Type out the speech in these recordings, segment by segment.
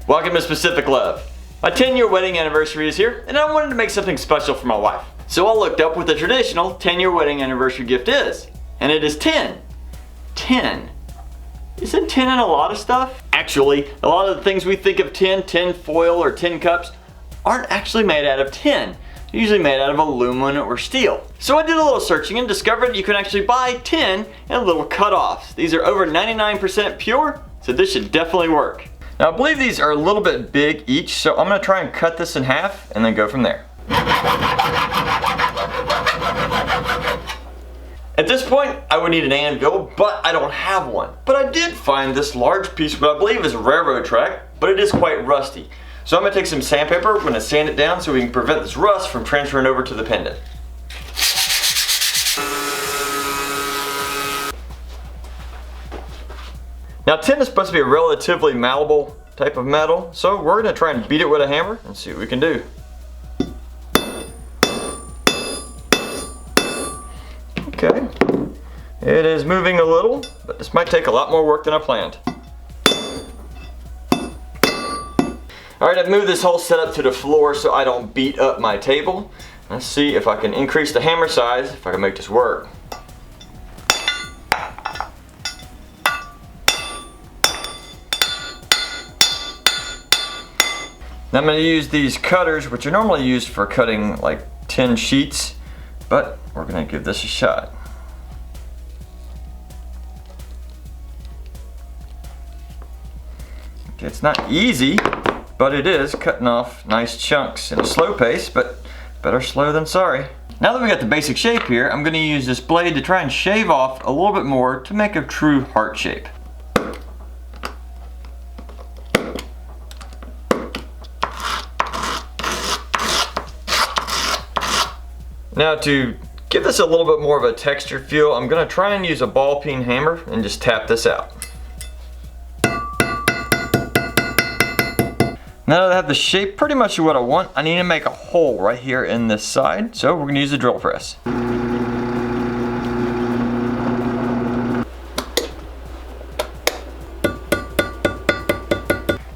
Welcome to Specific Love. My 10-year wedding anniversary is here, and I wanted to make something special for my wife. So I looked up what the traditional 10-year wedding anniversary gift is, and it is 10. 10. Isn't 10 in a lot of stuff? Actually, a lot of the things we think of tin foil, or tin cups aren't actually made out of tin. They're usually made out of aluminum or steel. So I did a little searching and discovered you can actually buy tin in little cut-offs. These are over 99% pure, so this should definitely work. Now I believe these are a little bit big each, so I'm going to try and cut this in half and then go from there. At this point, I would need an anvil, but I don't have one. But I did find this large piece of what I believe is railroad track, but it is quite rusty. So I'm going to take some sandpaper, we're going to sand it down so we can prevent this rust from transferring over to the pendant. Now tin is supposed to be a relatively malleable type of metal, so we're going to try and beat it with a hammer and see what we can do. Okay, it is moving a little, but this might take a lot more work than I planned. Alright, I've moved this whole setup to the floor so I don't beat up my table. Let's see if I can increase the hammer size, if I can make this work. Now I'm going to use these cutters, which are normally used for cutting like tin sheets, but we're going to give this a shot. Okay, it's not easy, but it is cutting off nice chunks in a slow pace, but better slow than sorry. Now that we got the basic shape here, I'm going to use this blade to try and shave off a little bit more to make a true heart shape. Now to give this a little bit more of a texture feel, I'm going to try and use a ball peen hammer and just tap this out. Now that I have the shape pretty much what I want, I need to make a hole right here in this side, so we're going to use the drill press.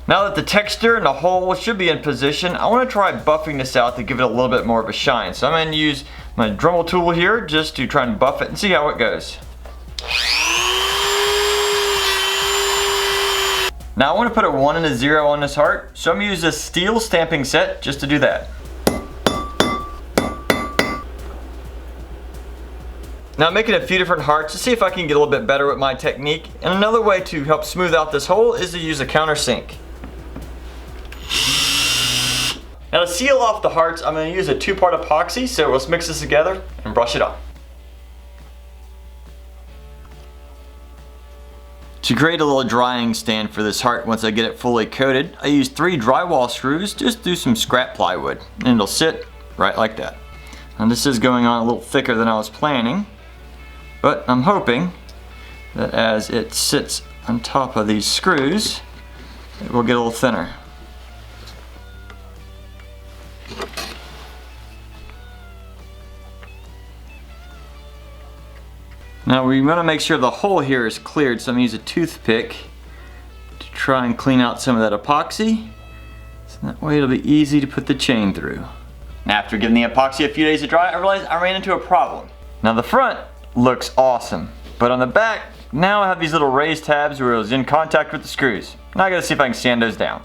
Now that the texture and the hole should be in position, I want to try buffing this out to give it a little bit more of a shine. So I'm going to use my Dremel tool here just to try and buff it and see how it goes. Now I want to put a 1 and a 0 on this heart, so I'm going to use this steel stamping set just to do that. Now I'm making a few different hearts to see if I can get a little bit better with my technique. And another way to help smooth out this hole is to use a countersink. Now to seal off the hearts, I'm going to use a 2-part epoxy, so let's mix this together and brush it off. To create a little drying stand for this heart once I get it fully coated, I use 3 drywall screws just through some scrap plywood, and it'll sit right like that. Now this is going on a little thicker than I was planning, but I'm hoping that as it sits on top of these screws, it will get a little thinner. Now we want to make sure the hole here is cleared, so I'm going to use a toothpick to try and clean out some of that epoxy. So that way it'll be easy to put the chain through. Now after giving the epoxy a few days to dry, I realized I ran into a problem. Now the front looks awesome, but on the back, now I have these little raised tabs where it was in contact with the screws. Now I gotta see if I can sand those down.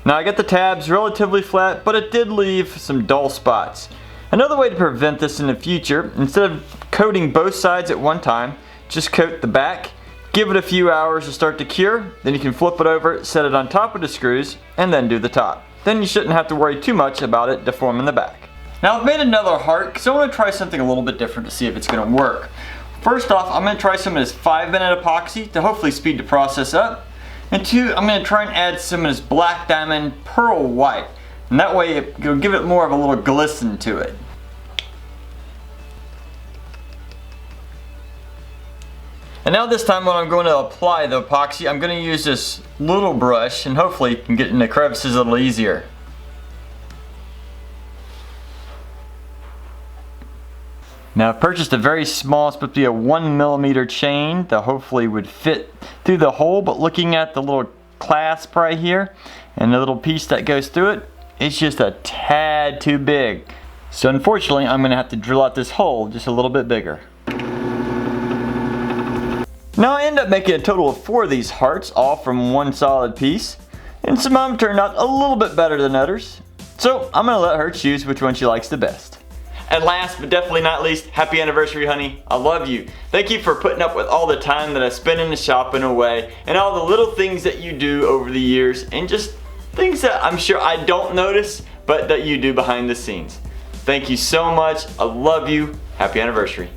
Now I got the tabs relatively flat, but it did leave some dull spots. Another way to prevent this in the future, instead of coating both sides at one time, just coat the back, give it a few hours to start to cure, then you can flip it over, set it on top of the screws, and then do the top. Then you shouldn't have to worry too much about it deforming the back. Now I've made another heart because I want to try something a little bit different to see if it's going to work. First off, I'm going to try some of this 5-minute epoxy to hopefully speed the process up. And 2, I'm going to try and add some of this black diamond pearl white. And that way it'll give it more of a little glisten to it. And now this time when I'm going to apply the epoxy, I'm going to use this little brush and hopefully you can get in the crevices a little easier. Now I've purchased a very small, supposed to be a 1mm chain that hopefully would fit through the hole, but looking at the little clasp right here and the little piece that goes through it, it's just a tad too big. So unfortunately I'm going to have to drill out this hole just a little bit bigger. Now I ended up making a total of 4 of these hearts, all from one solid piece, and some of them turned out a little bit better than others. So I'm going to let her choose which one she likes the best. And last but definitely not least, happy anniversary, honey. I love you. Thank you for putting up with all the time that I spend in the shop and away, and all the little things that you do over the years, and just things that I'm sure I don't notice, but that you do behind the scenes. Thank you so much. I love you. Happy anniversary.